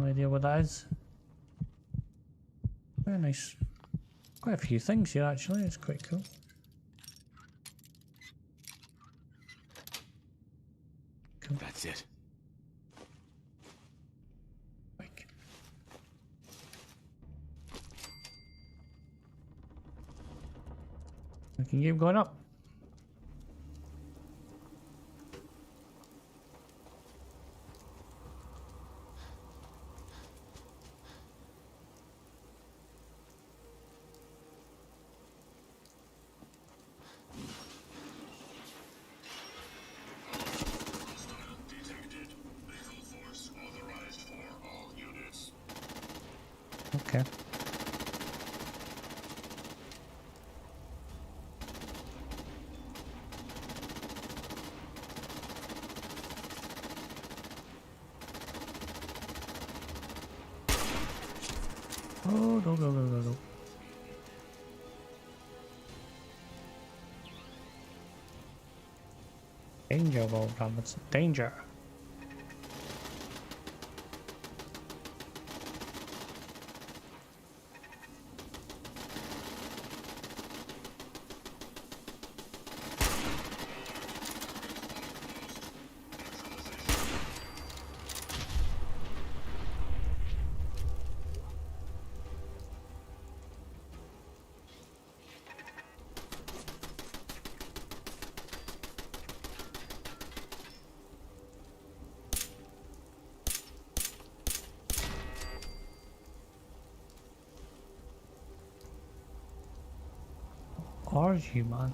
No idea what that is. Very nice. Quite a few things here actually, it's quite cool. Cool. That's it. Like. We can keep going up. Okay. Oh, no. Danger, Wolf Robinson. Danger. Are you, man?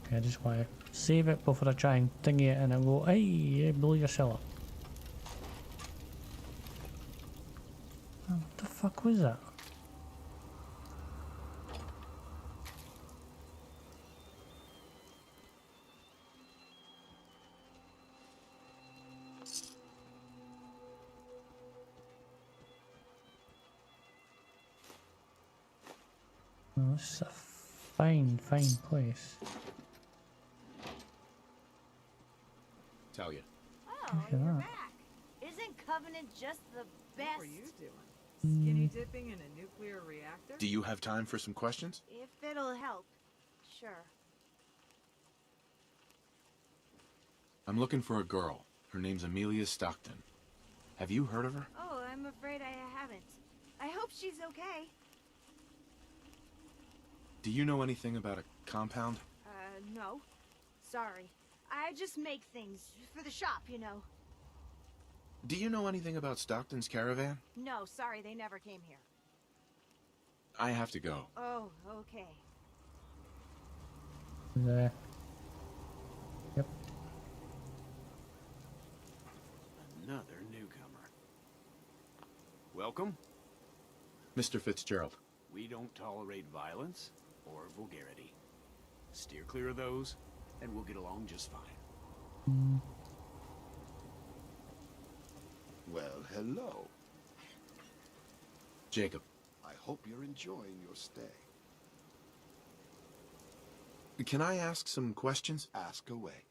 Okay, I just want to save it before I try and thingy it and then go, hey, blow yourself up. Oh, what the fuck was that? Oh, this is a fine place. Tell you. Oh, Look at you're that. back. Isn't Covenant just the best? What are you doing? Skinny dipping in a nuclear reactor? Do you have time for some questions? If it'll help, sure. I'm looking for a girl. Her name's Amelia Stockton. Have you heard of her? Oh, I'm afraid I haven't. I hope she's okay. Do you know anything about a compound? No. Sorry. I just make things for the shop, you know. Do you know anything about Stockton's caravan? No, sorry, they never came here. I have to go. Oh, okay. There. Yep. Another newcomer. Welcome. Mr. Fitzgerald. We don't tolerate violence or vulgarity. Steer clear of those, and we'll get along just fine. Well, hello. Jacob. I hope you're enjoying your stay. Can I ask some questions? Ask away.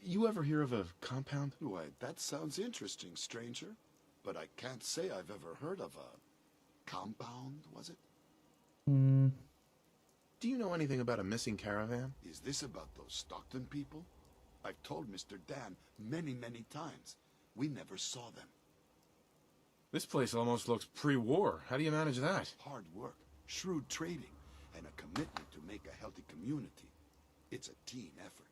You ever hear of a compound? Why, that sounds interesting, stranger. But I can't say I've ever heard of a compound, was it? Do you know anything about a missing caravan? Is this about those Stockton people? I've told Mr. Dan many times. We never saw them. This place almost looks pre-war. How do you manage that? Hard work, shrewd trading, and a commitment to make a healthy community. It's a team effort.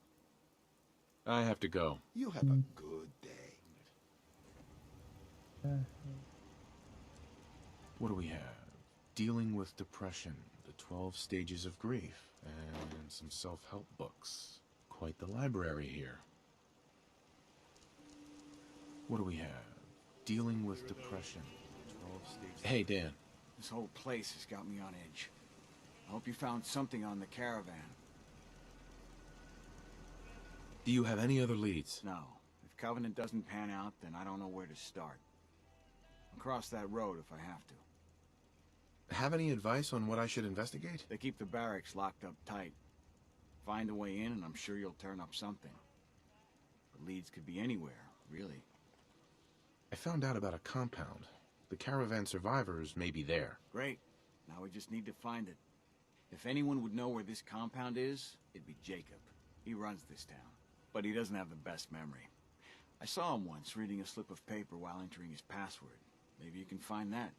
I have to go. You have a good day. What do we have? Dealing with depression, the 12 stages of grief, and some self-help books. Quite the library here. What do we have? Dealing with depression, 12 stages... Hey, Dan. This whole place has got me on edge. I hope you found something on the caravan. Do you have any other leads? No. If Covenant doesn't pan out, then I don't know where to start. I'll cross that road if I have to. Have any advice on what I should investigate? They keep the barracks locked up tight. Find a way in and I'm sure you'll turn up something. The leads could be anywhere, really. I found out about a compound. The caravan survivors may be there. Great. Now we just need to find it. If anyone would know where this compound is, it'd be Jacob. He runs this town, but he doesn't have the best memory. I saw him once reading a slip of paper while entering his password. Maybe you can find that.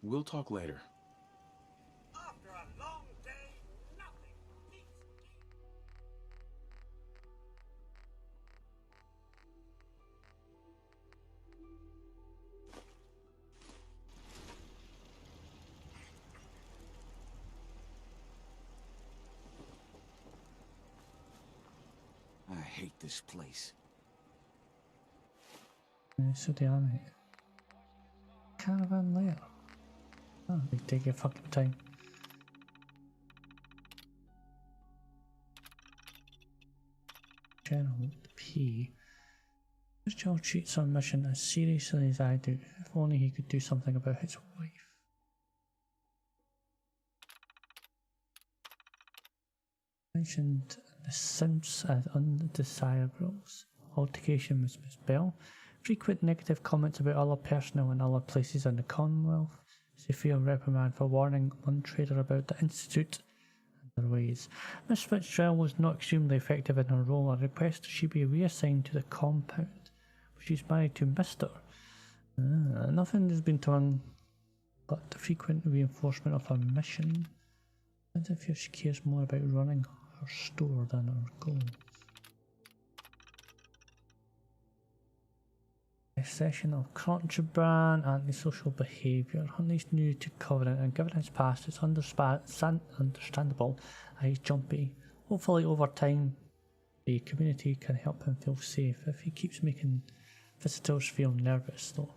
We'll talk later. After a long day, nothing beats I hate this place. So they are, mate. Caravan layer. Oh, they take your fucking time. General P. This child treats our mission as seriously as I do. If only he could do something about his wife. Mentioned the Synths as undesirables. Altercation with Miss Bell. Frequent negative comments about other personnel and other places in the Commonwealth. Severe reprimand for warning one trader about the Institute and their ways. Miss Fitzgerald was not extremely effective in her role. I request she be reassigned to the compound. She's married to Mr. Nothing has been done but the frequent reinforcement of her mission. As if she cares more about running her store than her goals. A session of contraband, antisocial behaviour. Huntley's new to Covenant, and given his past, it's understandable that he's jumpy. Hopefully, over time, the community can help him feel safe. If he keeps making visitors feel nervous, though,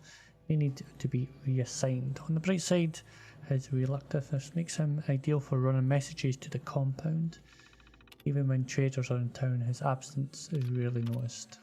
they need to be reassigned. On the bright side, his reluctance makes him ideal for running messages to the compound. Even when traders are in town, his absence is rarely noticed.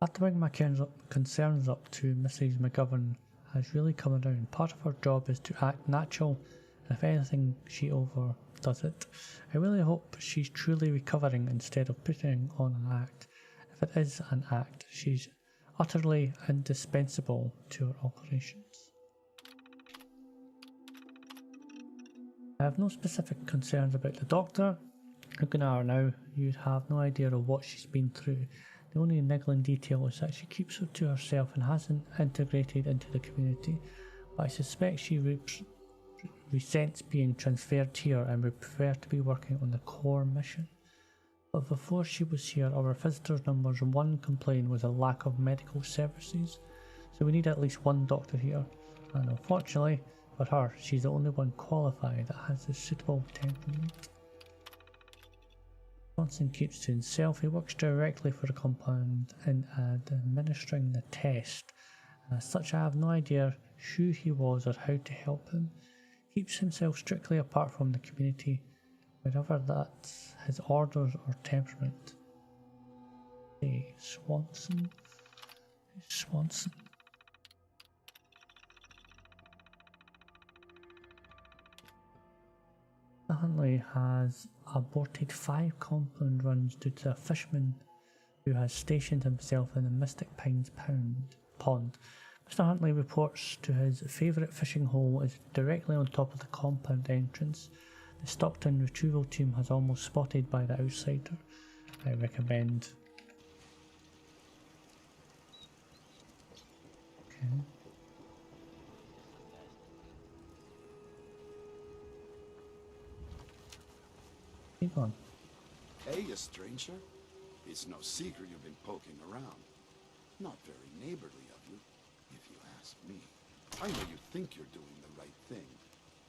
I have to bring my concerns up to Mrs. McGovern has really come around. Part of her job is to act natural, and if anything, she overdoes it. I really hope she's truly recovering instead of putting on an act. If it is an act, she's utterly indispensable to our operations. I have no specific concerns about the doctor. Looking at her now, you'd have no idea of what she's been through. The only niggling detail is that she keeps her to herself and hasn't integrated into the community, but I suspect she resents being transferred here and would prefer to be working on the core mission. But before she was here, our visitors' numbers one complaint was a lack of medical services, so we need at least one doctor here, and unfortunately for her, she's the only one qualified that has a suitable temperament. Johnson keeps to himself. He works directly for the compound in administering the test. As such, I have no idea who he was or how to help him. Keeps himself strictly apart from the community, whatever that's his orders or temperament. Hey, Swanson? Swanson? Huntley has aborted 5 compound runs due to a fisherman who has stationed himself in the Mystic Pines pond. Mr. Huntley reports to his favourite fishing hole is directly on top of the compound entrance. The Stockton retrieval team has almost spotted by the outsider. I recommend. Okay. Keep on. Hey, a stranger. It's no secret you've been poking around. Not very neighborly of you, if you ask me. I know you think you're doing the right thing.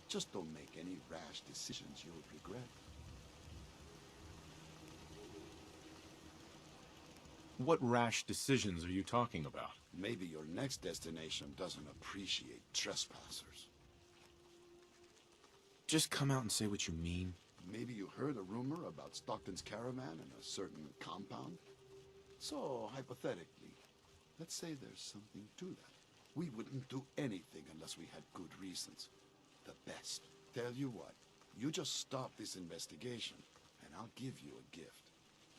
Just don't make any rash decisions you'll regret. What rash decisions are you talking about? Maybe your next destination doesn't appreciate trespassers. Just come out and say what you mean. Maybe you heard a rumor about Stockton's caravan in a certain compound? So, hypothetically, let's say there's something to that. We wouldn't do anything unless we had good reasons. The best. Tell you what, you just stop this investigation, and I'll give you a gift.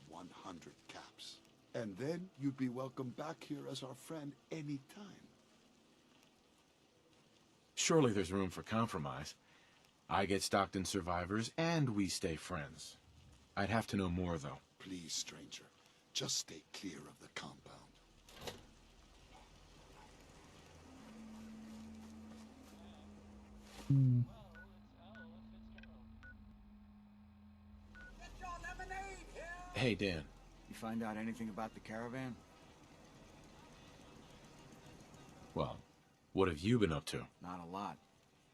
100 caps. And then you'd be welcome back here as our friend anytime. Surely there's room for compromise. I get Stockton survivors, and we stay friends. I'd have to know more, though. Please, stranger, just stay clear of the compound. Get your lemonade here! Hey, Dan. You find out anything about the caravan? Well, what have you been up to? Not a lot.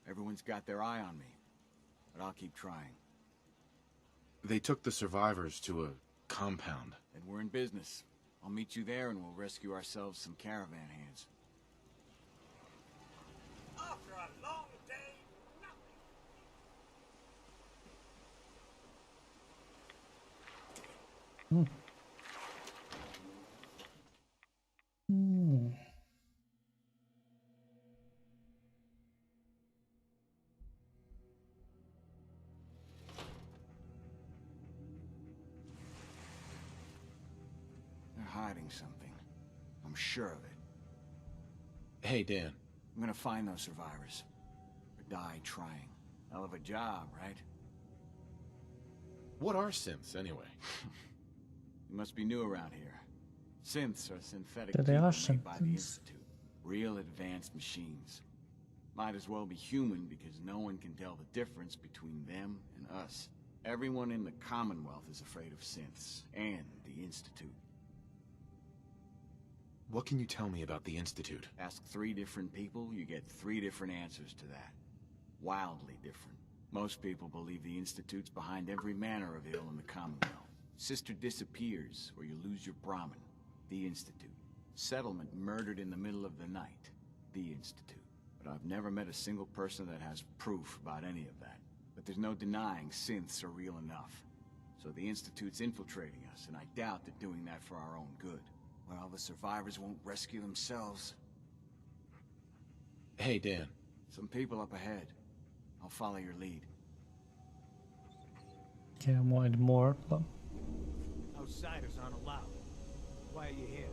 Everyone's got their eye on me. But I'll keep trying. They took the survivors to a compound. Then we're in business. I'll meet you there and we'll rescue ourselves some caravan hands. After a long day, nothing. They're hiding something. I'm sure of it. Hey, Dan. I'm gonna find those survivors. Or die trying. Hell of a job, right? What are synths, anyway? You must be new around here. Synths are synthetic They people are made by the synths. Institute. Real advanced machines. Might as well be human because no one can tell the difference between them and us. Everyone in the Commonwealth is afraid of synths and the Institute. What can you tell me about the Institute? Ask 3 different people, you get 3 different answers to that. Wildly different. Most people believe the Institute's behind every manner of ill in the Commonwealth. Sister disappears, or you lose your Brahmin. The Institute. Settlement murdered in the middle of the night. The Institute. But I've never met a single person that has proof about any of that. But there's no denying synths are real enough. So the Institute's infiltrating us, and I doubt they're doing that for our own good. Well, the survivors won't rescue themselves. Hey, Dan. Some people up ahead. I'll follow your lead. Okay, I wanted more, but Outsiders aren't allowed. Why are you here?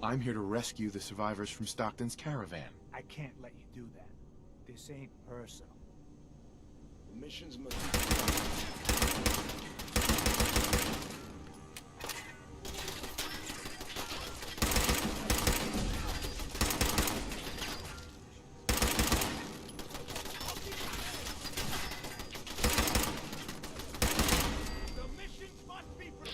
I'm here to rescue the survivors from Stockton's caravan. I can't let you do that. This ain't personal. The missions must be... The mission must be move it!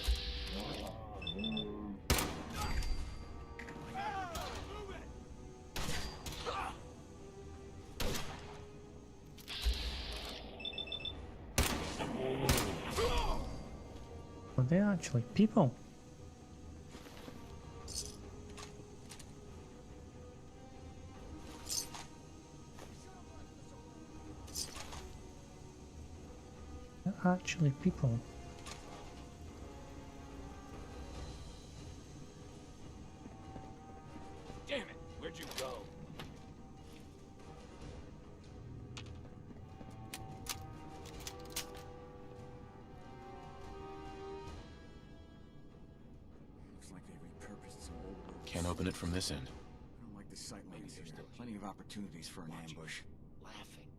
are they actually people? They're actually people. Damn it! Where'd you go? Looks like they repurposed some old roads. Can't open it from this end. I don't like the sight lines here. Plenty of opportunities for an ambush. Laughing.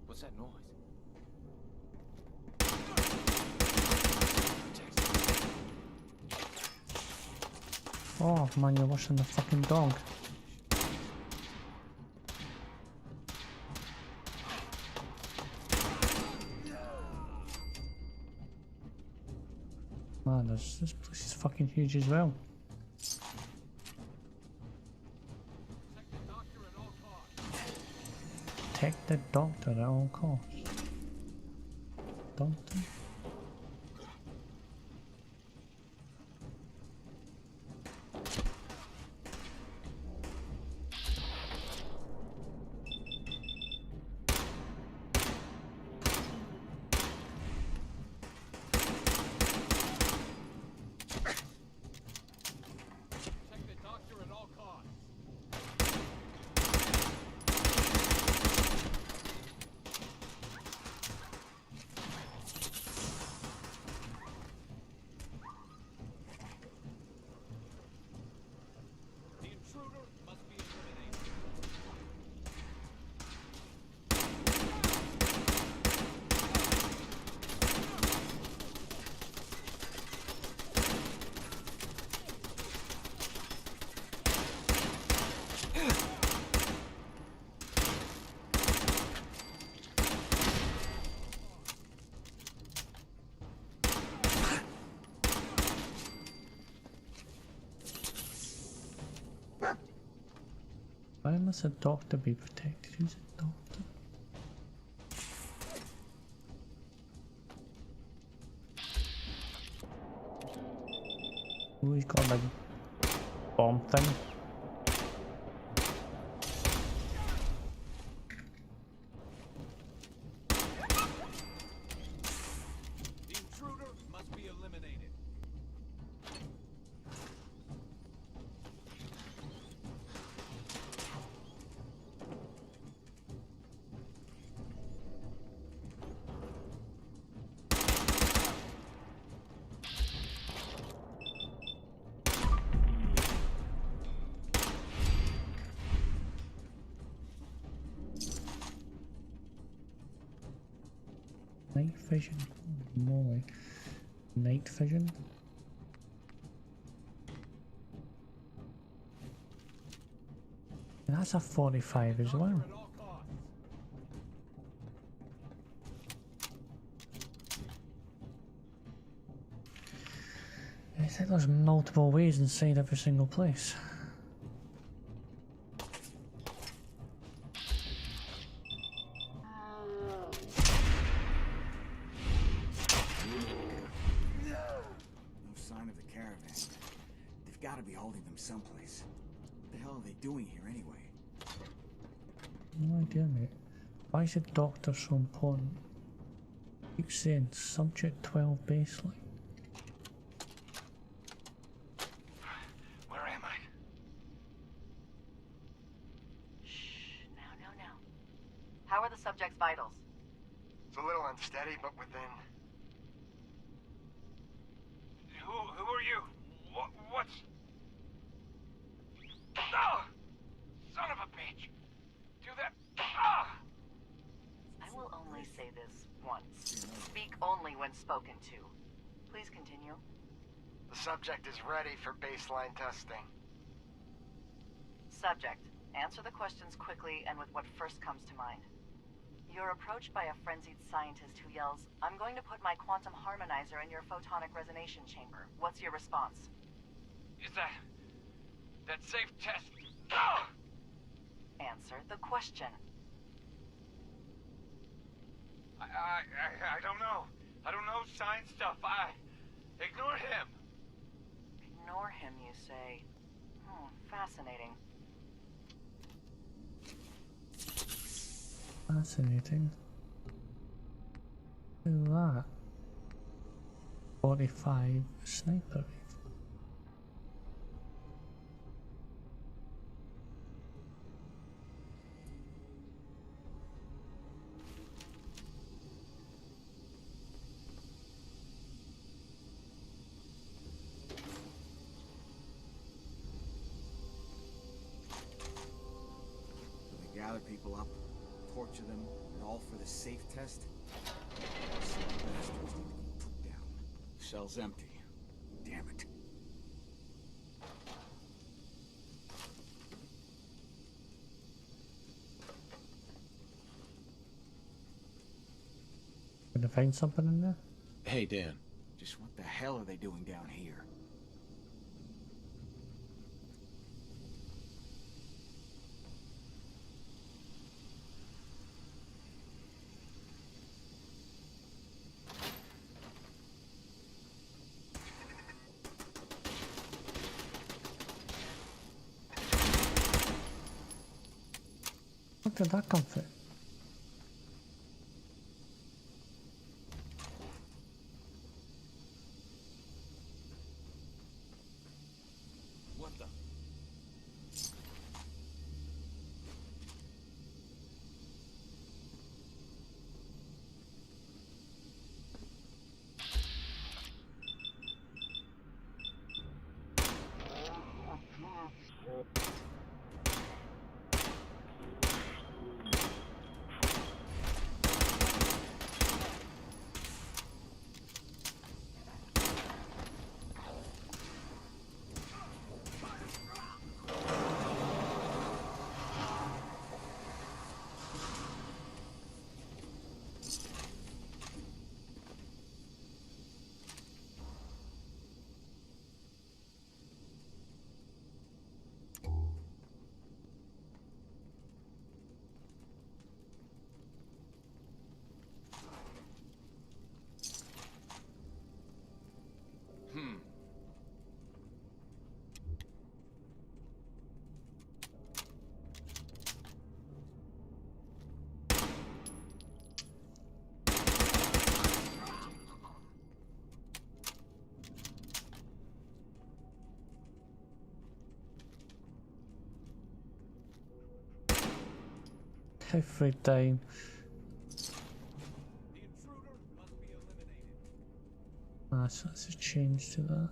What's that noise? Oh man, you're washing the fucking dog. Man, this place is fucking huge as well. Protect the doctor at all costs. Doctor? Why must a doctor be protected? Who's a doctor? Oh, he's got a big bomb thing. The intruder must be eliminated. Night vision. More like night vision. And that's a 45 as well. At all costs. I think there's multiple ways inside every single place. No sign of the caravan. They've got to be holding them someplace. What the hell are they doing here anyway? No idea, mate. Why is the doctor so important? Keep saying subject 12 baseline. Where am I? Shh, no. How are the subject's vitals? It's a little unsteady, but within. Who are you? What's... Oh! Son of a bitch! Do that... Ah! I will only say this once. Speak only when spoken to. Please continue. The subject is ready for baseline testing. Subject, answer the questions quickly and with what first comes to mind. You're approached by a frenzied scientist who yells, "I'm going to put my quantum harmonizer in your photonic resonation chamber." What's your response? Is that safe test? Ah! Answer the question. I don't know. I don't know science stuff. Ignore him. Ignore him, you say. Fascinating. Fascinating. Look at that. 45 sniper rifle. So they gather people up, torture them, and all for the safe test? Those bastards need to be put down. Cell's empty. Damn it. Gonna find something in there? Hey, Dan. Just what the hell are they doing down here? Where did that come from? What the? Every time. The intruder must be eliminated. Ah, so that's a change to that.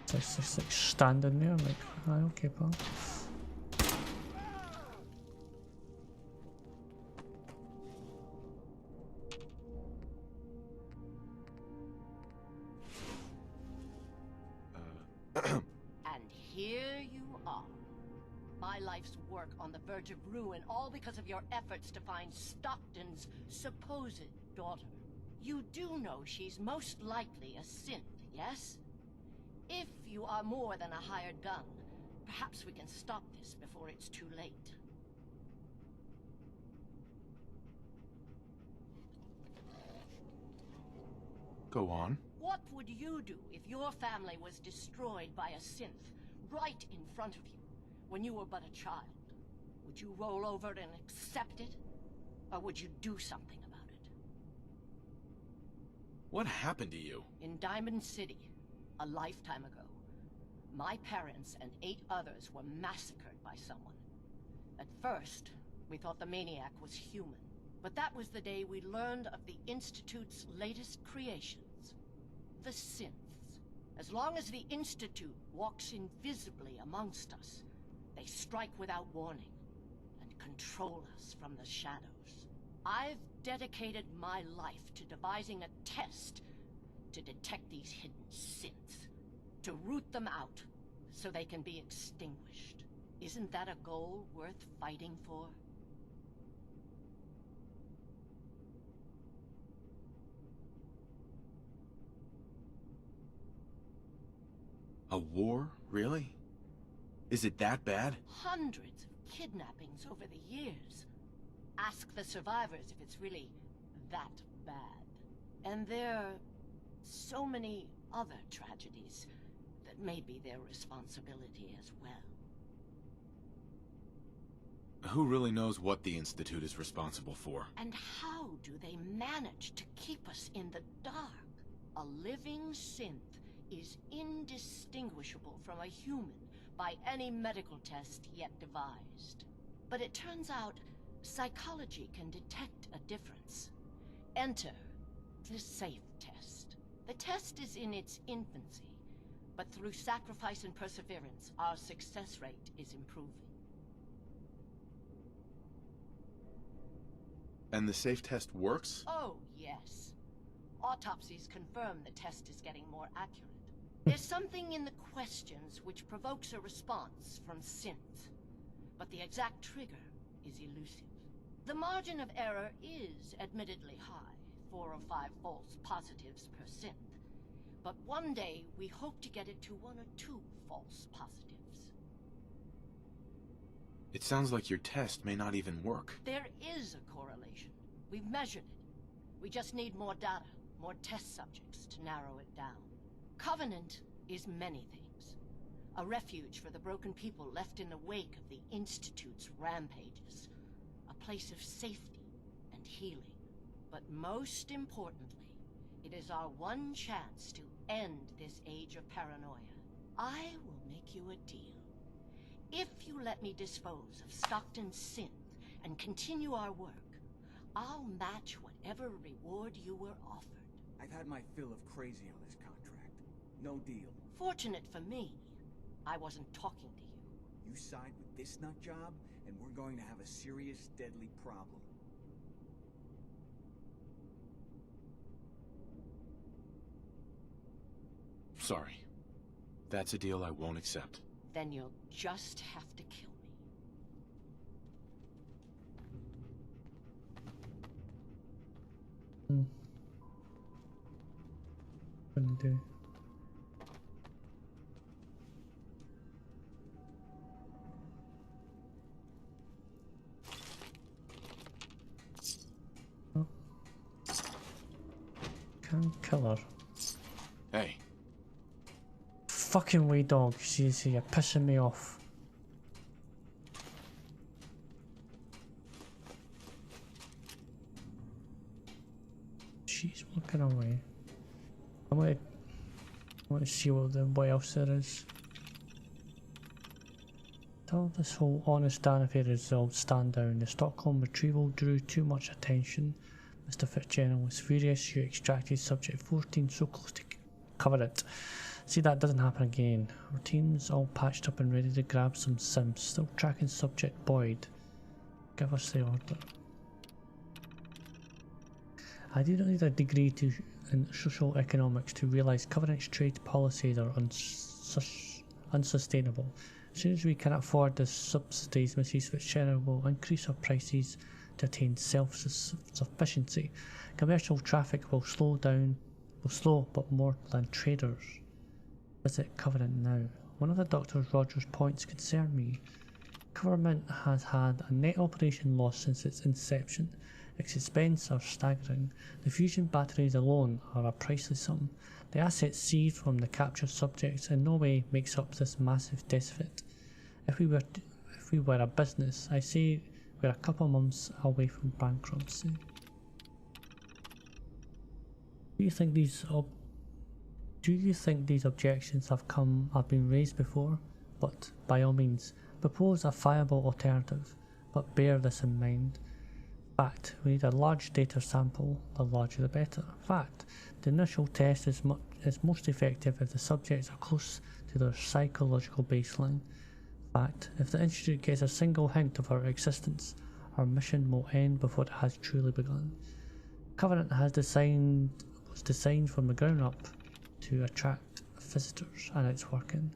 So it's just like standing there, like, aye, okay, pal. And here you are. My life's work on the verge of ruin, all because of your efforts to find Stockton's supposed daughter. You do know she's most likely a synth, yes? If you are more than a hired gun, perhaps we can stop this before it's too late. Go on. What would you do if your family was destroyed by a synth right in front of you when you were but a child? Would you roll over and accept it? Or would you do something about it? What happened to you? In Diamond City, a lifetime ago, my parents and 8 others were massacred by someone. At first, we thought the maniac was human. But that was the day we learned of the Institute's latest creations, the Synths. As long as the Institute walks invisibly amongst us, they strike without warning and control us from the shadows. I've dedicated my life to devising a test to detect these hidden Synths, to root them out so they can be extinguished. Isn't that a goal worth fighting for? A war? Really? Is it that bad? Hundreds of kidnappings over the years. Ask the survivors if it's really that bad. And there are so many other tragedies that may be their responsibility as well. Who really knows what the Institute is responsible for? And how do they manage to keep us in the dark? A living synth is indistinguishable from a human by any medical test yet devised. But it turns out psychology can detect a difference. Enter the safe test. The test is in its infancy, but through sacrifice and perseverance, our success rate is improving. And the safe test works? Oh, yes. Autopsies confirm the test is getting more accurate. There's something in the questions which provokes a response from synths, but the exact trigger is elusive. The margin of error is admittedly high, 4 or 5 false positives per synth, but one day we hope to get it to 1 or 2 false positives. It sounds like your test may not even work. There is a correlation. We've measured it. We just need more data, more test subjects to narrow it down. Covenant is many things. A refuge for the broken people left in the wake of the Institute's rampages. A place of safety and healing. But most importantly, it is our one chance to end this age of paranoia. I will make you a deal. If you let me dispose of Stockton's synth and continue our work, I'll match whatever reward you were offered. I've had my fill of crazy on this contract. No deal. Fortunate for me, I wasn't talking to you. You side with this nut job, and we're going to have a serious, deadly problem. Sorry. That's a deal I won't accept. Then you'll just have to kill me. Gonna do. Oh. Can't kill her. Hey. Fucking way, dog. She's here pissing me off. she's walking away. I want to see what else there is. Till this whole honest Dan affair result stand down, the Stockholm retrieval drew too much attention. Mr. Fitzgerald was furious. You extracted subject 14 so close to cover it. See, that doesn't happen again. Our team's all patched up and ready to grab some Synths. Still tracking subject Boyd. Give us the order. I do not need a degree in social economics to realise Covenant's trade policies are unsustainable. As soon as we can afford the subsidies, Mrs. Fitzgerald will increase our prices to attain self-sufficiency. Commercial traffic will slow, but more than traders. Visit Covenant now. One of the Dr. Rogers' points concern me. Government has had a net operation loss since its inception. Its expenses are staggering. The fusion batteries alone are a priceless sum. The assets seized from the captured subjects in no way makes up this massive deficit. If we were a business, I say we're a couple months away from bankruptcy. Do you think these objections have been raised before? But by all means, propose a viable alternative, but bear this in mind. Fact, we need a large data sample, the larger the better. Fact, the initial test is most effective if the subjects are close to their psychological baseline. Fact, if the Institute gets a single hint of our existence, our mission will end before it has truly begun. Covenant was designed from the ground up to attract visitors, and it's working.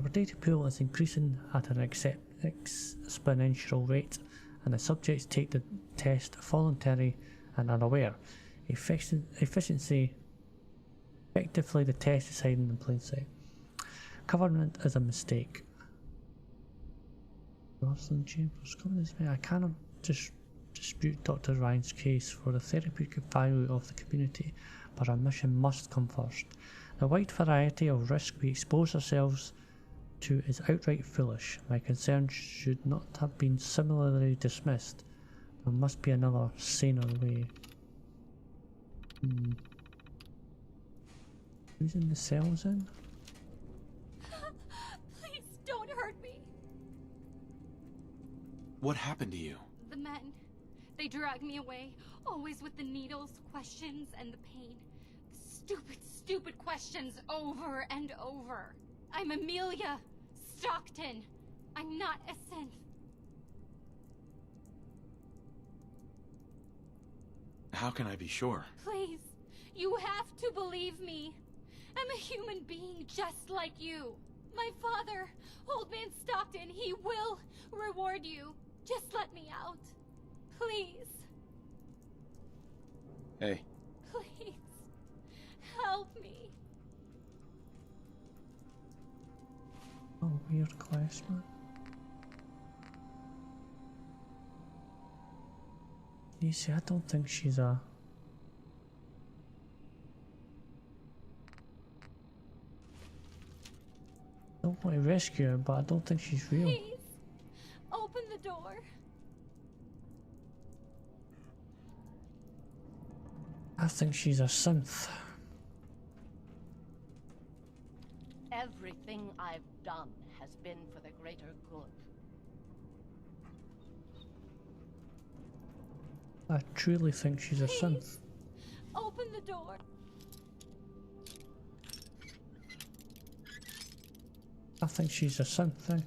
Our data pool is increasing at an exponential rate, and the subjects take the test voluntary and unaware. Effectively, the test is hiding in plain sight. Covenant is a mistake. Rosalind Chambers, I cannot dispute Dr. Ryan's case for the therapeutic value of the community, but our mission must come first. The wide variety of risk we expose ourselves to is outright foolish. My concerns should not have been similarly dismissed. There must be another, saner way. Who's in the cells in? Please don't hurt me. What happened to you? The men. They dragged me away, always with the needles, questions, and the pain. Stupid, stupid questions over and over. I'm Amelia Stockton. I'm not a synth. How can I be sure? Please, you have to believe me. I'm a human being just like you. My father, Old Man Stockton, he will reward you. Just let me out. Please. Hey. Please. Help me. Oh, weird question. You see, I don't think she's a... I don't want to rescue her, but I don't think she's real. Please. Open the door. I think she's a synth. Everything I've done has been for the greater good. I truly think she's a synth. Open the door. I think she's a synth, eh?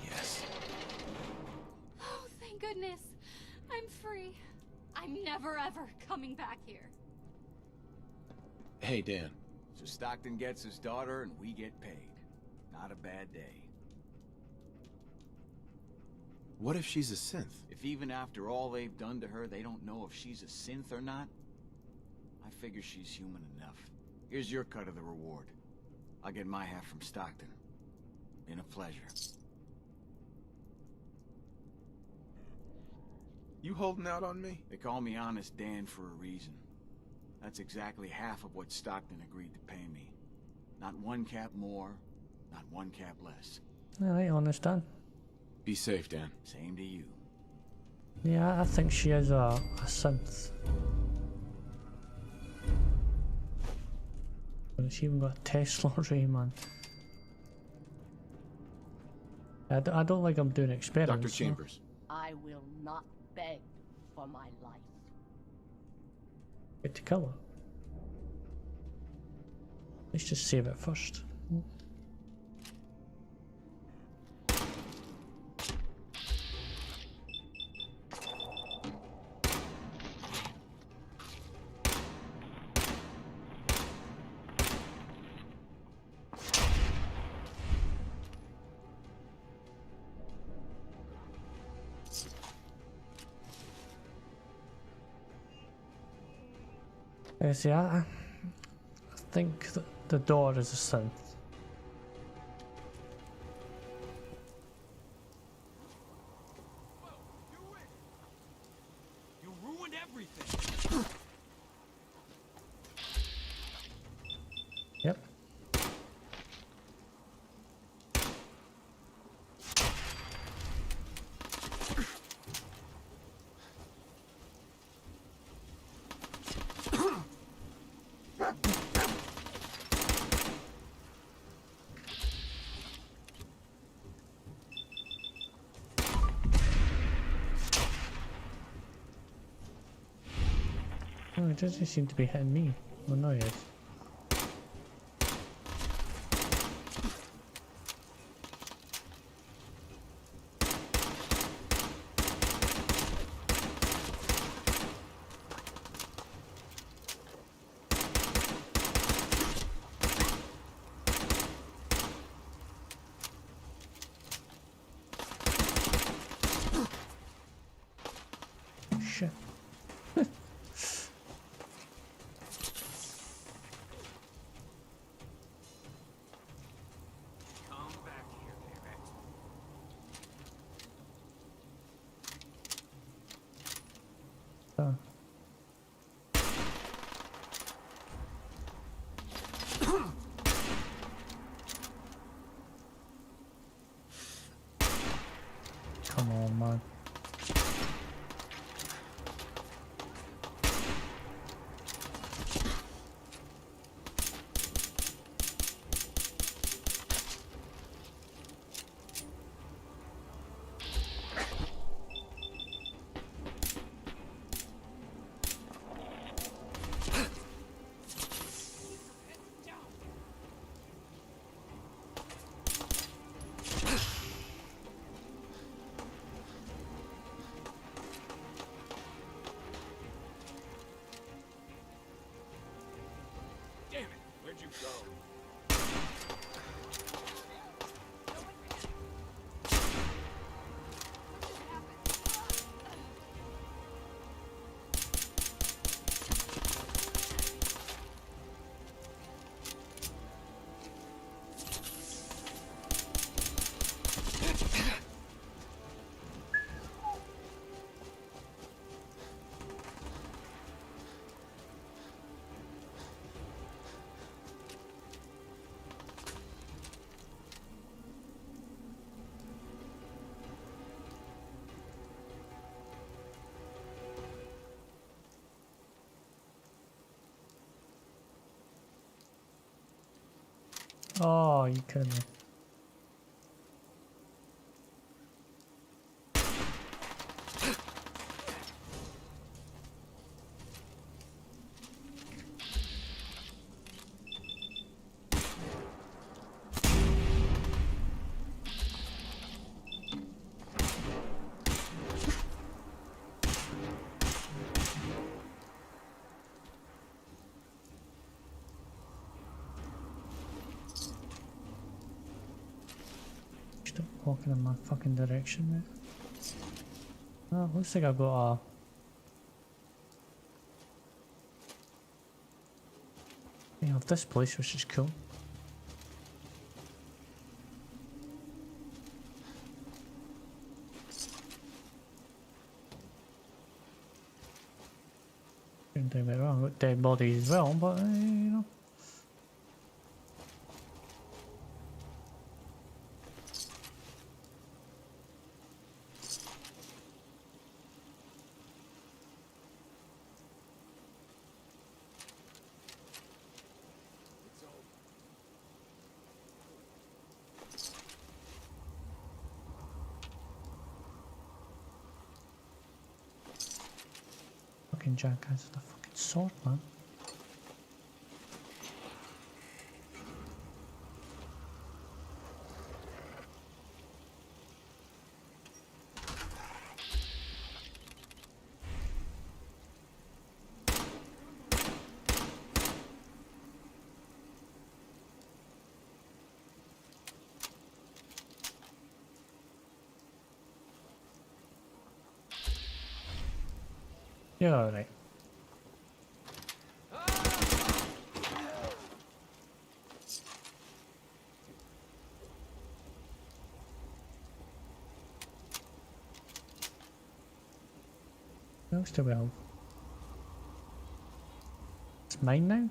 Yes. Oh, thank goodness. I'm free. I'm never ever coming back here. Hey, Dan. So Stockton gets his daughter and we get paid. Not a bad day. What if she's a synth? If even after all they've done to her, they don't know if she's a synth or not, I figure she's human enough. Here's your cut of the reward. I'll get my half from Stockton. Been a pleasure. You holding out on me? They call me Honest Dan for a reason. That's exactly half of what Stockton agreed to pay me. Not one cap more, not one cap less. I understand. Be safe, Dan. Same to you. Yeah, I think she is a synth. But she even got a Tesla ray, man. I don't like I'm doing experiments. Dr. Chambers. I will not beg for my life. Get to kill her. Let's just save it first. See, I think the door is a synth. You ruined everything. Yep. Oh, it doesn't seem to be hitting me. Oh no, it is. Shit. Come back here, damn it. Oh. Come on, man. Damn it, where'd you go? Oh, you kidding me. Stop walking in my fucking direction, mate. Oh, looks like I've got a... I have this place, which is cool. Don't get me wrong, I've got dead bodies as well, but you know. fucking jackass with a fucking sword, man. You're alright. Close to 12. It's mine now?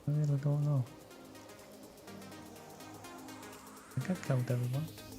I really don't know. I think I killed everyone.